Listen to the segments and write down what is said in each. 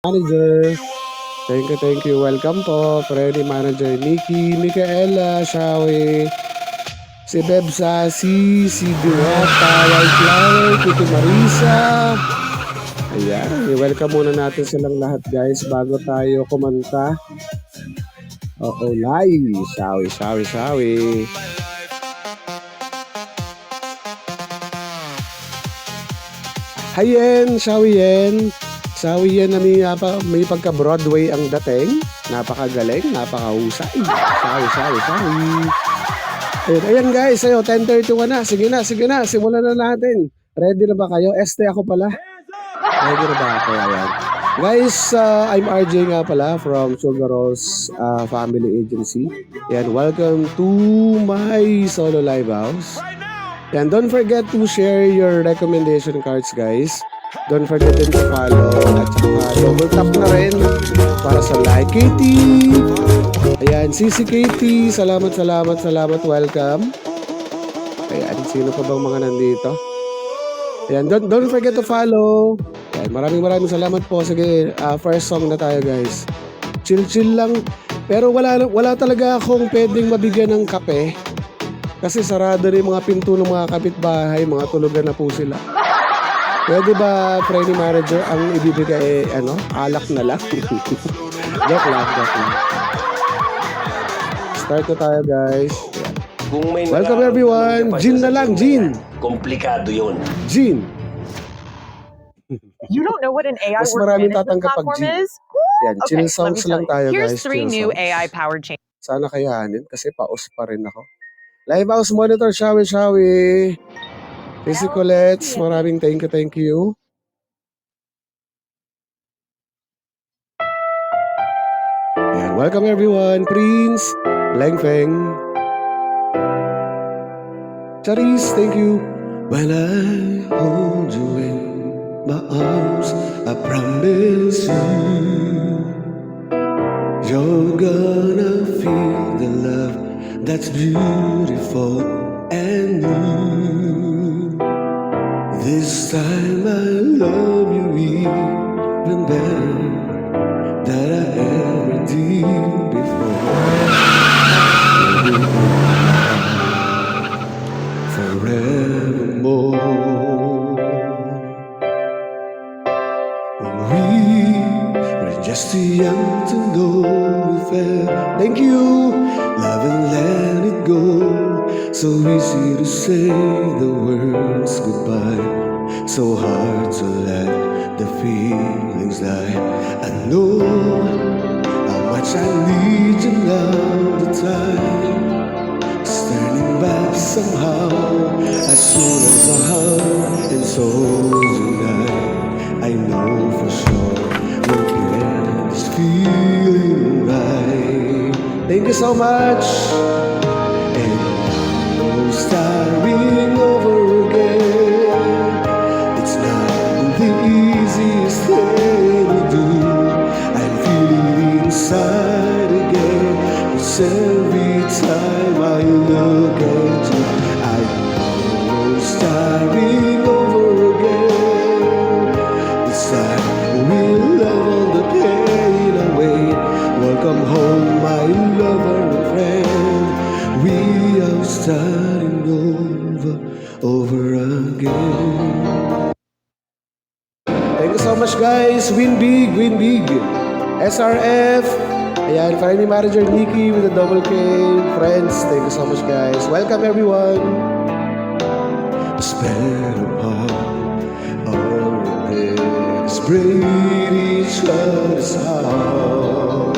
Manager. Thank you. Welcome po, Freddy Manager Nikki, Micaela, Shawi, si Bebsa, si Diwata, Wildflower, Titi Marisa. Ayan, i-welcome muna natin silang lahat guys bago tayo kumanta. Oo, live. Shawi. Hi Yen, Shawi Yen. Shawi Yen na may pagka-Broadway ang dating. Napakagaling, napakahusay. Shawi. Ayan guys, 10:31 na. Sige na. Simulan na natin. Ready na ba kayo? Este ako pala. Ready na ba ako? Ayan. Guys, I'm RJ nga pala from Sugar Rolls Family Agency. And welcome to my solo live house. And don't forget to share your recommendation cards guys. Don't forget to follow at saka double tap na rin para sa like. Katie! Ayan, Sisi Katie, salamat, welcome. Ayan, sino pa bang mga nandito? Ayan, don't forget to follow. Ayan, maraming salamat po. Sige, first song na tayo guys. Chill lang. Pero wala talaga akong pwedeng mabigyan ng kape. Kasi sarado rin mga pinto ng mga kapitbahay, mga tulugan na po sila. Pwede ba, Freddy Manager, ang ibibigay alak na lang? Joke lang. Start na tayo guys. Kung may welcome everyone. Gin na lang, Gin. Komplikado yun. Gin. You don't know what an AI Mas work maraming management tatanggap pag platform Gin. is? Yan, chill songs lang tayo guys. Here's 3 new AI-powered changes. Sana kayanin kasi paus pa rin ako. Live house monitor, Shawi. Physicolets, maraming thank you. Ayan, welcome everyone. Prince, Lengfeng. Charis, thank you. When I hold you in my arms, I promise you're gonna feel the love that's beautiful and new. This time I love you even better than I ever did before. Forevermore. We were just too young to know we fell. Thank you, love and let it go. So easy to say the words goodbye, so hard to let the feelings die. I know how much I need you now, the time is turning back somehow. As soon as our heart and souls unite, I know for sure we'll get this feeling right. Thank you so much. And no starting over again. It's not the easiest thing to do. I'm feeling inside again. It's every time I look at you. I know starting over again. This time we'll level the pain away. Welcome home, my lover and friend. We are starting over again. Thank you so much guys. Win big. SRF. Ayan, Freddy Manager Nikki with a double K. Friends, thank you so much guys. Welcome everyone. Spend apart all the days, break each other's heart.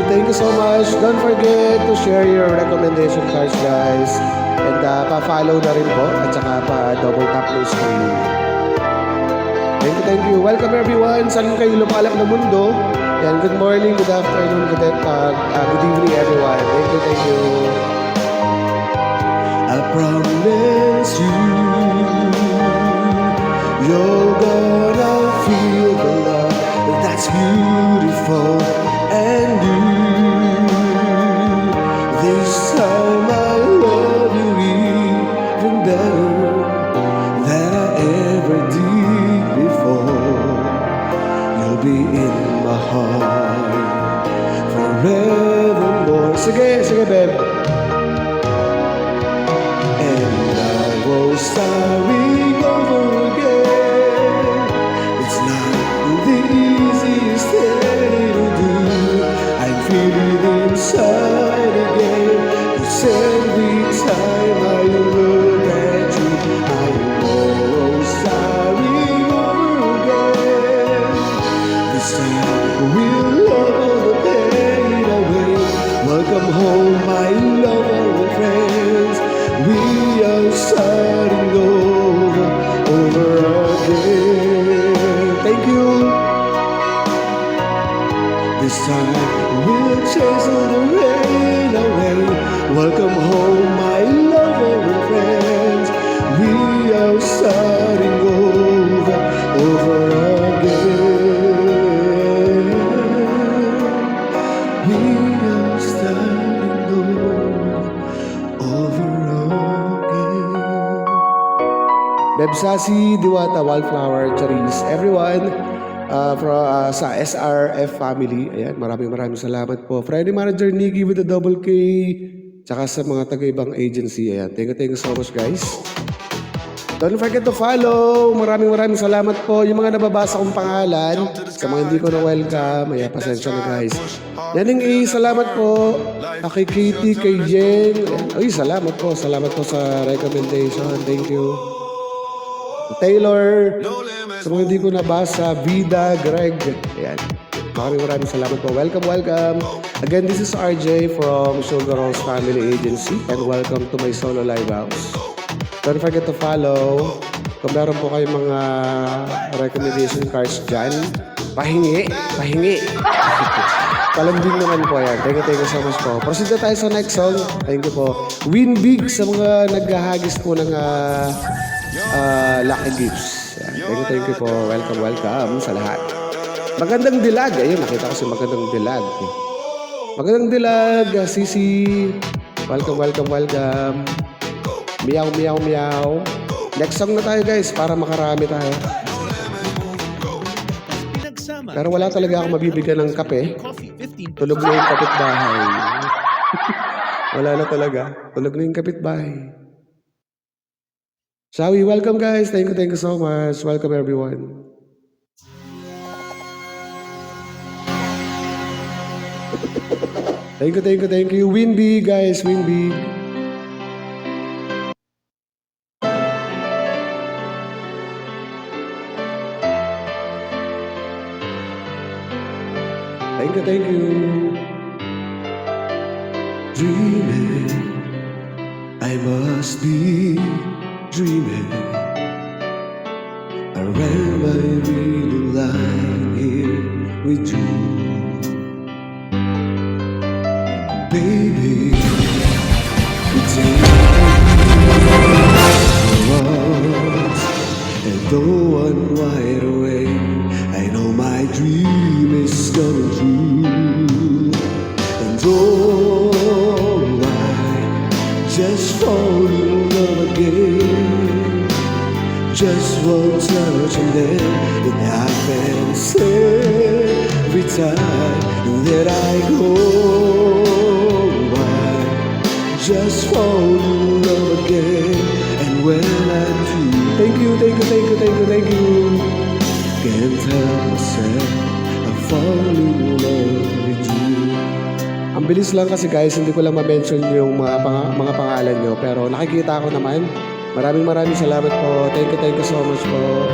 Thank you so much. Don't forget to share your recommendation cards guys. And pa-follow na rin po at saka pa-double tap ng screen. Thank you. Welcome everyone. Saan kayo lumalak na mundo? And good morning, good afternoon, good evening everyone. Thank you. I promise you're gonna feel the love that's beautiful and new. This time I love you even better than I ever did before. Sige, sige, babe. And I was starting over again. It's not the easiest thing to do. I'm feeling inside again. 'Cause every time I look at you, I'm always starting over again. This time we'll love all the pain away. Welcome home, my lover and friends. We are starting over again. Thank you. This time we'll chase all the rain away. Welcome home, my lover and friends. We are starting over again. We are starting over again. Bebsasi, Diwata, Wildflower, Charis, everyone sa SRF family. Ayan, maraming salamat po. Friday Manager Nikki with the double K. Tsaka sa mga taga-ibang agency. Ayan, thank you so much, guys. Don't forget to follow. Maraming salamat po. Yung mga nababasa kong pangalan, sa mga hindi ko na welcome, ay pasensya na, guys. Yaning salamat po. Kay Katie, kay Jen. Ay, salamat po. Salamat po sa recommendation. Thank you. Taylor, sa mga hindi ko nabasa, Vida, Greg. Ayan. Maraming salamat po. Welcome. Again, this is RJ from Sugar Rolls Family Agency and welcome to my solo live house. Don't forget to follow. Kung meron po kayong mga recommendation cards dyan, pahingi. Palambing naman po yan. Thank you so much po. Proceed na tayo sa next song. Thank you po. Win big sa mga naghahagis po ng lucky gifts. Yan. Thank you po. Welcome sa lahat. Magandang dilag. Ayun, nakita ko si magandang dilag. Magandang dilag, Sisi. Welcome. Meow. Next song na tayo, guys, para makarami tayo. Pero wala talaga ako mabibigyan ng kape. Tulog na yung kapitbahay. Wala na talaga. Tulog na yung kapitbahay. Shawi, welcome, guys. Thank you so much. Welcome, everyone. Thank you. Win big, guys. Win big. Thank you. Dreaming, I must be dreaming. I ran my real line here with you. Baby, you take me and though I'm wide awake, I know my dream is coming true. And oh, I just fall in love again. Just one touch and then it happens every time that I go. I just fall in love again. And when I do, thank you. Can't help myself, I fall in love with you. Ang bilis lang kasi, guys, hindi ko lang ma-mention yung mga pangalan nyo, pero nakikita ko naman. Maraming salamat po. Thank you so much po.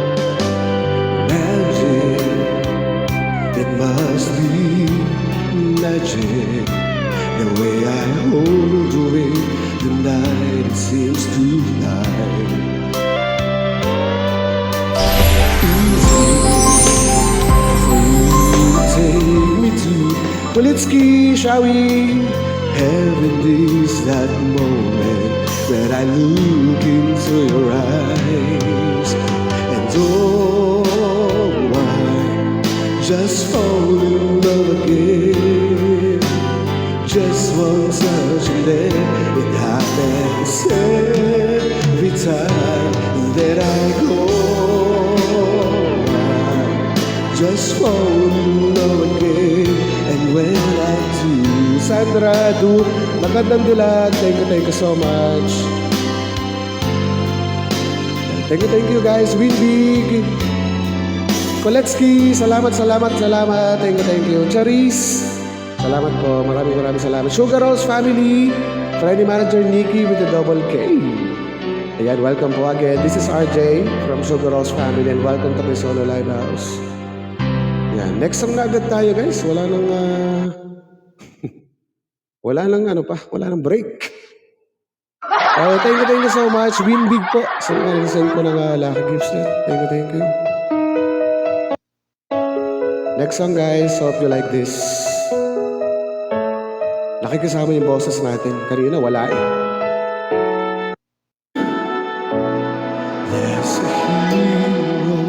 Magic, it must be magic. The way I hold you in the night, it seems to lie. Take me to Politsky, shall we? Heaven is that moment when I look into your eyes. And oh, I just fall in love again. Just one touch and then it happens every time that I go. Just fall in love again. And when I do, Sandra, do, magandang dilag. Thank you so much. Thank you guys. Win big. Koletsky, salamat. Thank you. Charis, salamat po. Maraming salamat. Sugar Rose family, Friday Manager Nikki with the double K. Ayan, welcome po again. This is RJ from Sugar Rose family and welcome to my solo live house. Ayan, next song na agad tayo guys. Wala nang break. Thank you so much. Win big po. Send ko ng lucky gifts na. Thank you. Next song guys, hope you like this. Nakikisama yung boses natin. Kanina wala eh. There's a hero.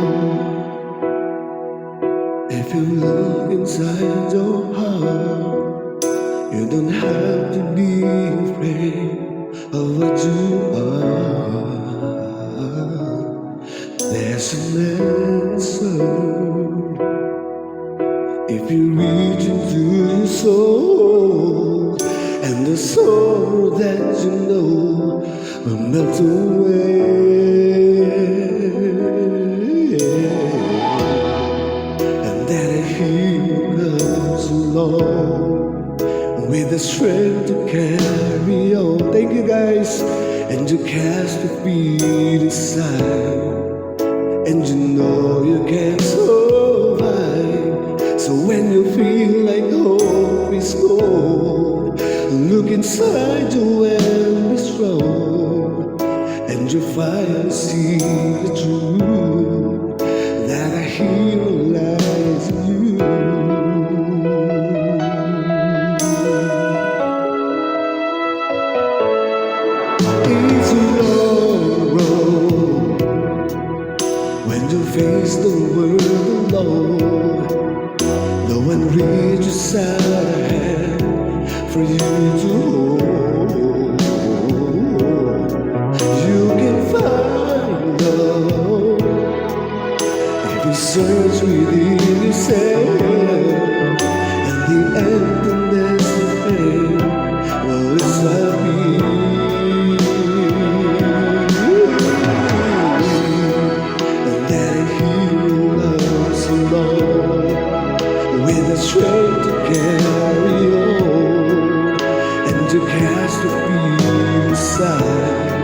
If you look inside your heart, you don't have to be afraid of what you are. There's an answer. If you reach into your soul, and the sorrow that you know will melt away, and that a hero comes along with the strength to carry on. Thank you guys, and you cast your feet aside, and you know you can survive. So when you feel like hope is gone, look inside you and be strong, and you finally see the truth that a hero lies in you. It's a long road when you face the world alone. No one reaches out a hand for you to hold. You can find love if you search within yourself, and the emptiness of pain will disappear. And that a hero loves alone with the strength to carry on, and to cast your feet aside,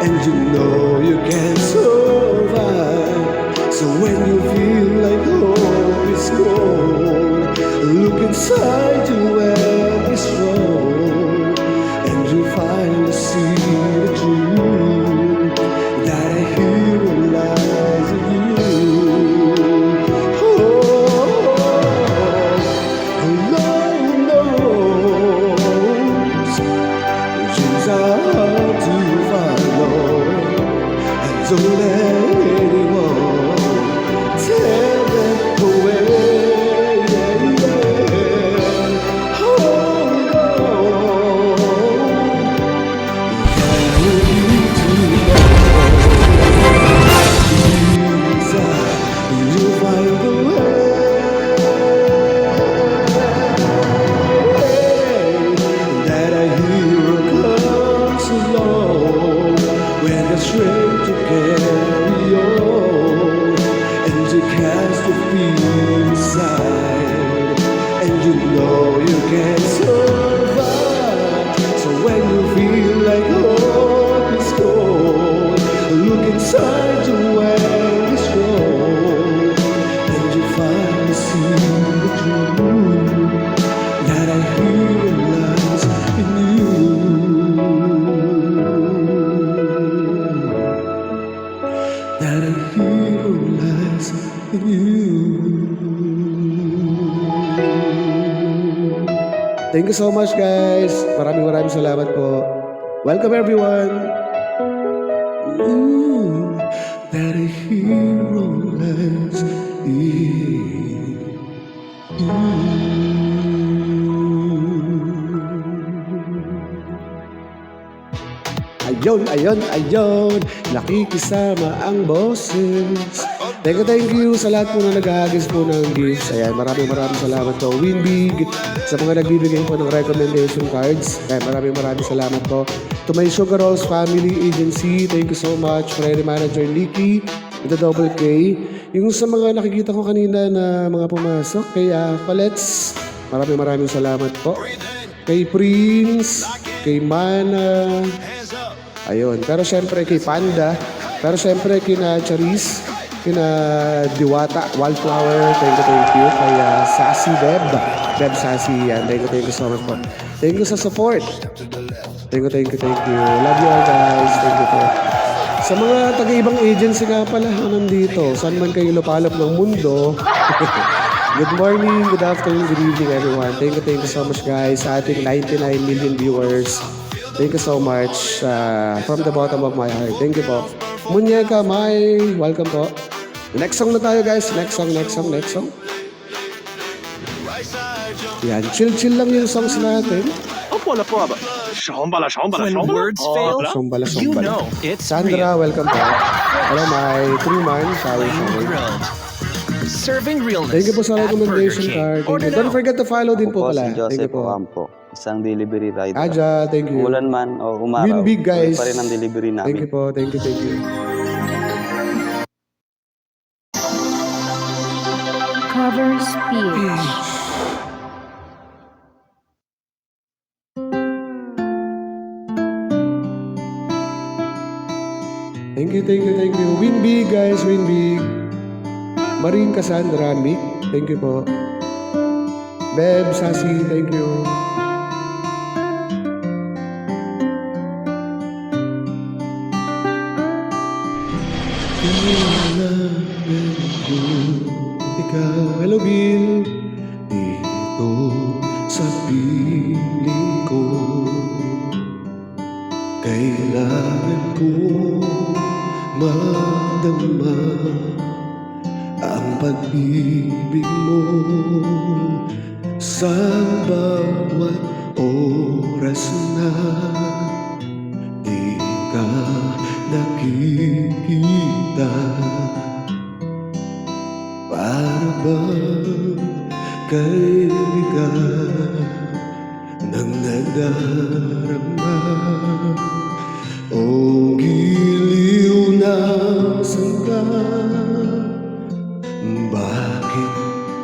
and you know you can survive. So when you feel like hope is gone, look inside you and be strong, and you finally see the truth that a hero lies in you. Don't let anyone tear them away. Hold on, carry me to inside, you'll find the way. That a hero comes along with the strength to carry on, and to cast your feet aside, and you know you can survive. So when you feel like hope is gone, look inside you and be strong, and you finally see the truth that a hero lies in you. That a hero lies in you. Thank you so much guys. Maraming salamat po. Welcome everyone. That a hero lies in you. Ayun, nakikisama ang boses, Thank you sa lahat po na nag-ahagis po ng gifts. Ayan, maraming salamat po. Win Big, sa mga nagbibigay po ng recommendation cards. Ayan, maraming salamat po. To my Sugar Rolls Family Agency, thank you so much. Friday Manager Nikki, with the double K. Yung sa mga nakikita ko kanina na mga pumasok, kay Colets, maraming salamat po. Kay Prince, kay Mana, ayun. Pero syempre kay Panda, pero syempre kina Charis, kina Diwata, Wildflower, thank you. Kay Sassy Deb Sassy, yan. Thank you so much po. Thank you sa support. Thank you. Love you all guys. Thank you po. Sa mga taga-ibang agency nga pala, nandito, saan man kayo lupalop ng mundo. Good morning, good afternoon, good evening everyone. Thank you so much guys sa ating 99 million viewers. Thank you so much from the bottom of my heart. Thank you po. Munyeka Mai, welcome po. Next song na tayo guys. Next song. Yan, chill lang yung songs natin. When words fail, Sombala. you know it's Sandra, real. welcome po. Hello, my Truman. Sorry. Grilled. Serving realness Thank you po sa at Burger recommendation King. card. Order Don't now. forget to follow din po Ako pala. si Thank you Joseph po. Ocampo, isang delivery rider. Aja, thank you. Umulan man o umaraw, Win big guys. tuloy pa rin ang delivery namin. Thank you po. Thank you. Cover speech. Thank you. Win big guys, win big. Marine Cassandra, Mick, thank you po. Beb, Sassy, thank you. Ikaw, hello Bill. Dito sa piling ko, kailangan ko madama ang pag-ibig mo sa bawat oras na di ka nakikita. Para bang kaibigan nang nadarama o giliw na sangka? Bakit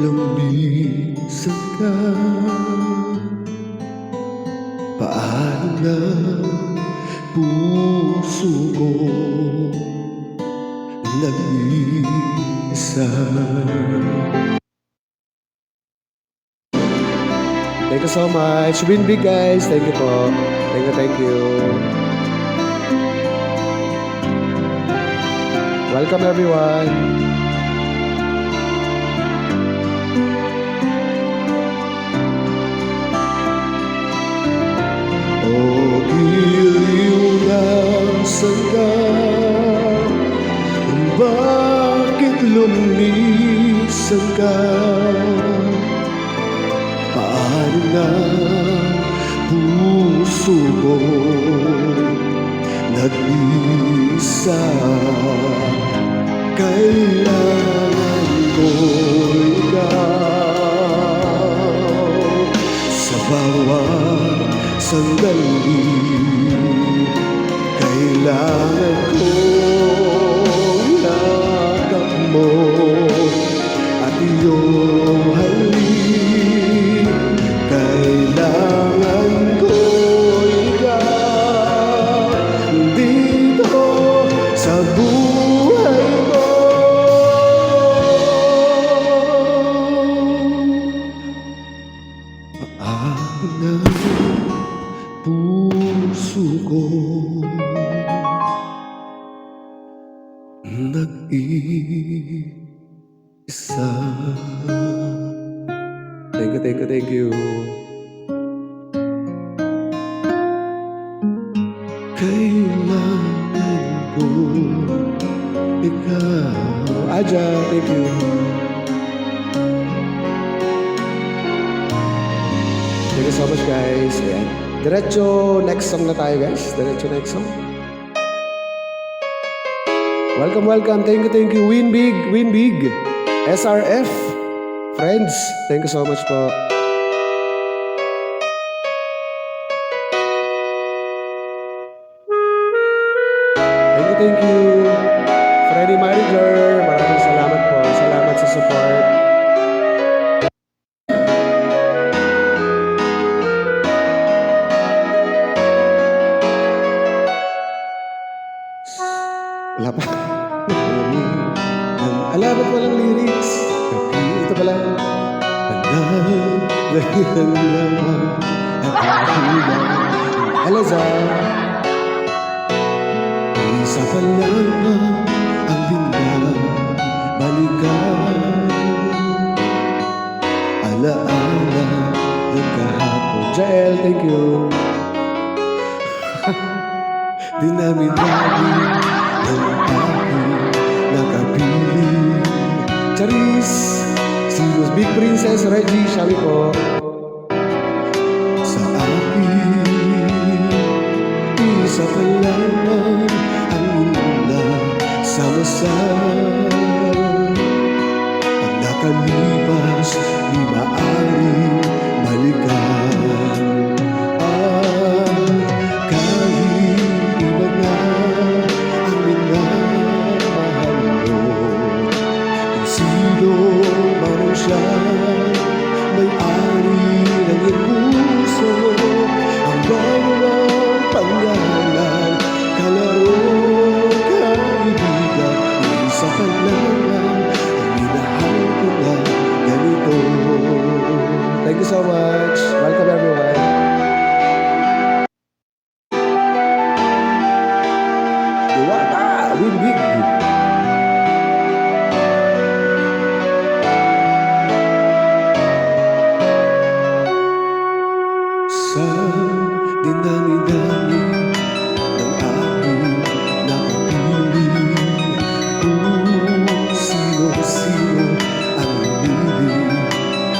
lumisan ka? Paano na puso ko nag-iisa? Thank you so much. Win big guys. Thank you po. Thank you. Welcome everyone. O giliw ng sangka, bakit lumisan ka? Paano na puso ko nag-isa? Kailangan ko ikaw sa bawat sandali. Kailangan ko yakap mo at iyong halik. Kailangan ko ikaw dito sa buhay ko. Paano na puso ko nag-iisa? Thank you. Kailangan ko ikaw. Aja, thank you. Thank you so much guys. Ayan. Diretso next song na tayo guys. Diretso next song. Welcome, welcome. Thank you. Win big. SRF. Friends, thank you so much po. Thank you. Freddy Mariger, maraming salamat po. Salamat sa support. Wala pa. Alam at walang lyrics. Ito pala. Dahilan lamang at hilang alazar. Isa pa lamang ang balikan. Alaala ng kahapon. Jael, thank you. Dinami-dami ng aking nakapiling. Charis, Silos Big Princess Reggie, sabi po. Sa akin, isa pa lamang ang sama-sama. Ang nakalipas, di maaaring balikan. Kahit iba na ang minamahal mo, kung sino man siya, may-ari ng iyong puso. Ang bawang pangalan, kalaro, kaibigan, isa ka lang ang minahal ko na ganito. Thank you so much. Welcome everyone. Diwata, win big. Sa dinami-dami ng aking nakapiling, kung sino-sino ang umibig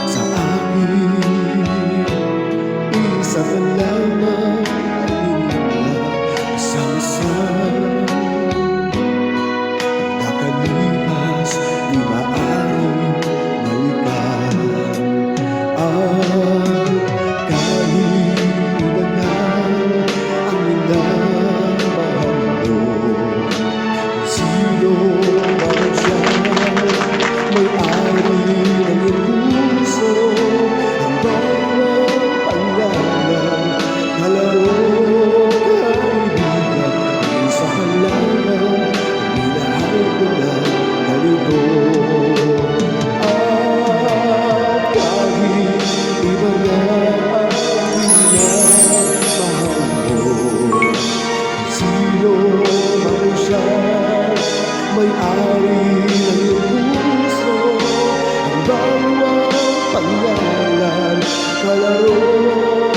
sa akin, isa pa lamang ang sama-sama. Ang nakalipas, di maaaring balikan. Kahit iba na ang minamahal mo, kung sino man siya, may-ari ng iyong puso. Ang bawang pangalan, kalaro, kaibigan, isa ka lamang ang minahal ko na ganito. Kahit iba na ang minamahal mo, kung sino man siya, may-ari ng iyong puso. Ang bawang pangalan, kalaro,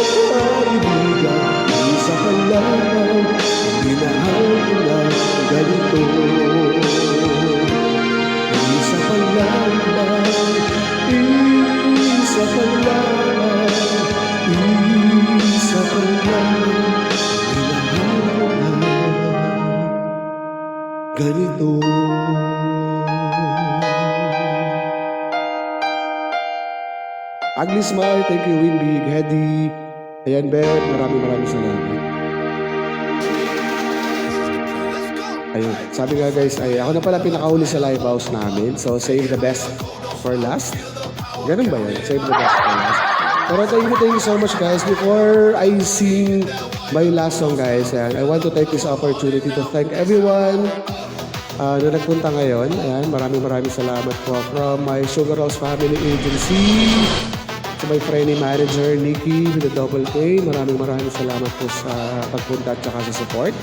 kaibigan, isa ka lamang ang minahal ko na ganito. Isa pa lamang, isa pa lamang, isa pa lamang, minahal ko na ganito. Ugly Smile, thank you. Win Big, Hedy, ayan Ben, maraming salamat. Ayun, sabi nga guys, ay ako na pala pinakahuli sa live house namin. So, save the best for last. Ganun ba yun? Save the best for last. Pero thank you so much guys. Before I sing my last song guys, ayan, I want to take this opportunity to thank everyone na nagpunta ngayon. Ayan, maraming salamat po from my Sugar Rolls Family Agency, to my friendly manager, Nikki, with the double K. Maraming salamat po sa pagpunta at saka sa support.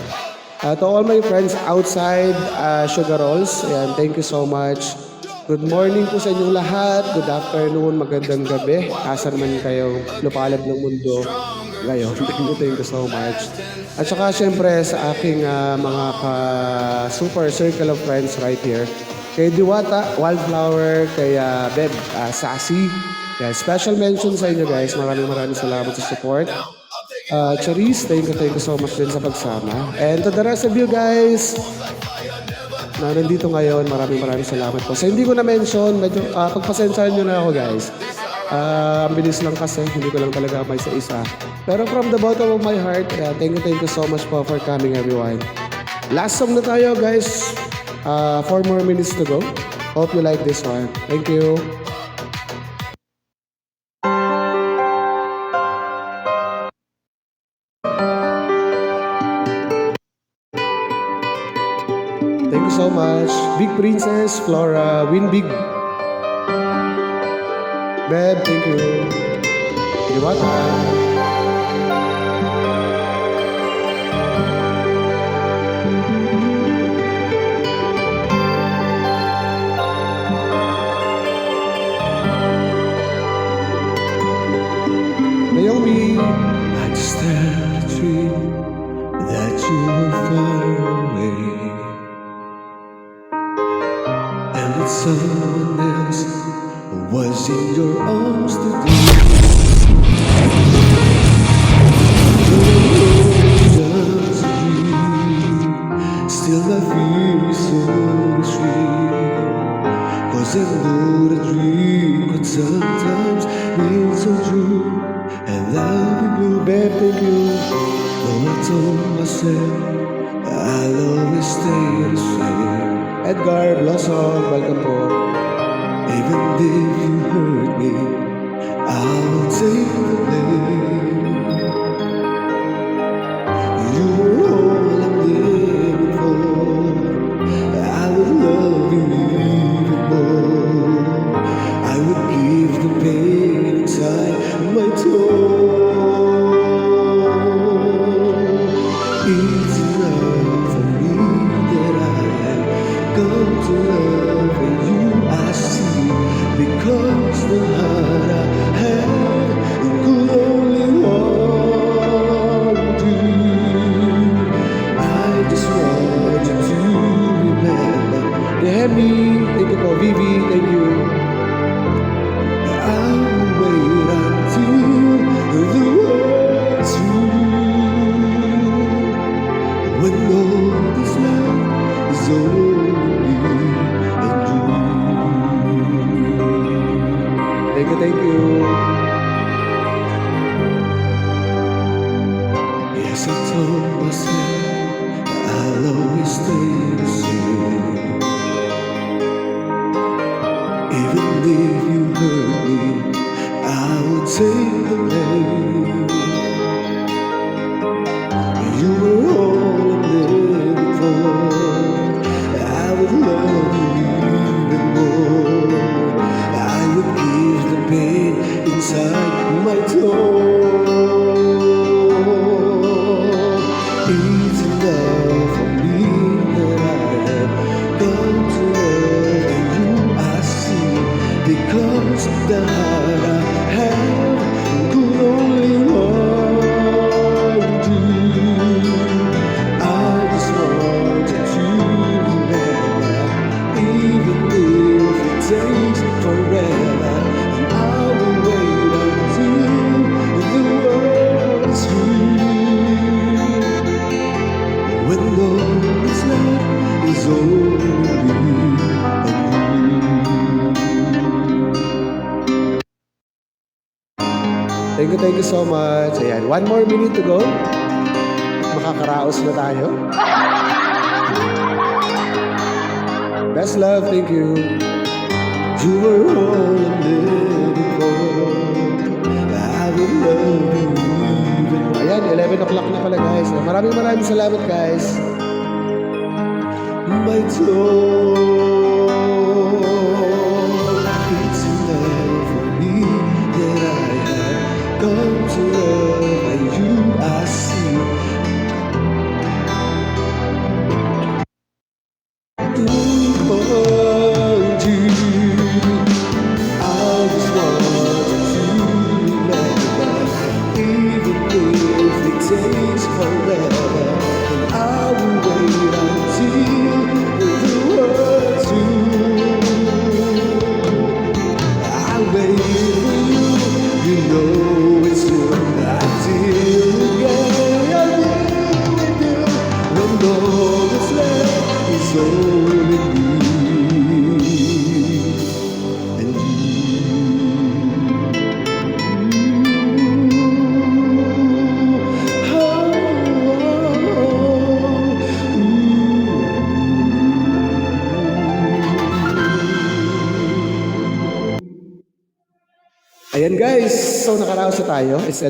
To all my friends outside Sugar Rolls, ayan, thank you so much. Good morning po sa inyong lahat. Good afternoon, magandang gabi. Asan man kayo lupalab ng mundo ngayon. Thank you so much. At saka syempre sa aking mga super circle of friends right here. Kay Diwata, Wildflower, kay Beb, Sassy. Kaya special mention sa inyo guys. Maraming salamat sa support. Charis, thank you so much din sa pagsama. And to the rest of you guys, na nandito ngayon. Maraming salamat po. Sa hindi ko na-mention, medyo pagpasensyahan nyo na ako guys. Ang bilis lang kasi, hindi ko lang talaga may sa isa. Pero from the bottom of my heart, thank you so much po for coming everyone. Last song na tayo guys. 4 more minutes to go. Hope you like this one. Thank you. Thank you so much. Big Princess, Flora, Win Big. Beb, thank you. Diwata. Naomi. I just had a dream that you were far away, and that someone else was in your arms today. Just a dream, still I feel so sweet. 'Cause I know the dream could sometimes be so true. And I'll be blue, babe, thank you. Though I told myself I'll always stay the same. Edgar Blossom, welcome po. Even if you hurt me, I will take the blame. You were all I'm living for. I would love you even more. I would give the pain inside my toe. It's enough for me that I have come to love you. I see, because the heart I have could only want you. I just want you to remember. Demi, thank you for Vivi, thank you. I'll wait until the world's through. When all this love is only a dream. Thank you. Yes, I told myself I'll always stay the same. Even if you hurt me, I will take the blame. You were all I'm living for. I would love you even more. I would give the pain inside my toe. It's enough for me that I have come to love you. I see, because the heart I have could only want you. I just want you to remember, even if it takes forever. And I will wait until the world's through. When all this love is only a dream. Thank you so much. Ayan, 1 more minute to go. Makakaraos na tayo. Best love, thank you. You were all I'm living for. I would love you even more. Ayan, 11 o'clock na pala guys. Maraming salamat guys. My soul, it's enough for me that I have come to love you. I see. To hold you, I just want you to remember, even if it takes forever. And I will wait until the world's through. I'll wait for you, you know it's true. Until again, I'll be with you. When all that's left is only Ayan guys, so nakaraos na tayo. It's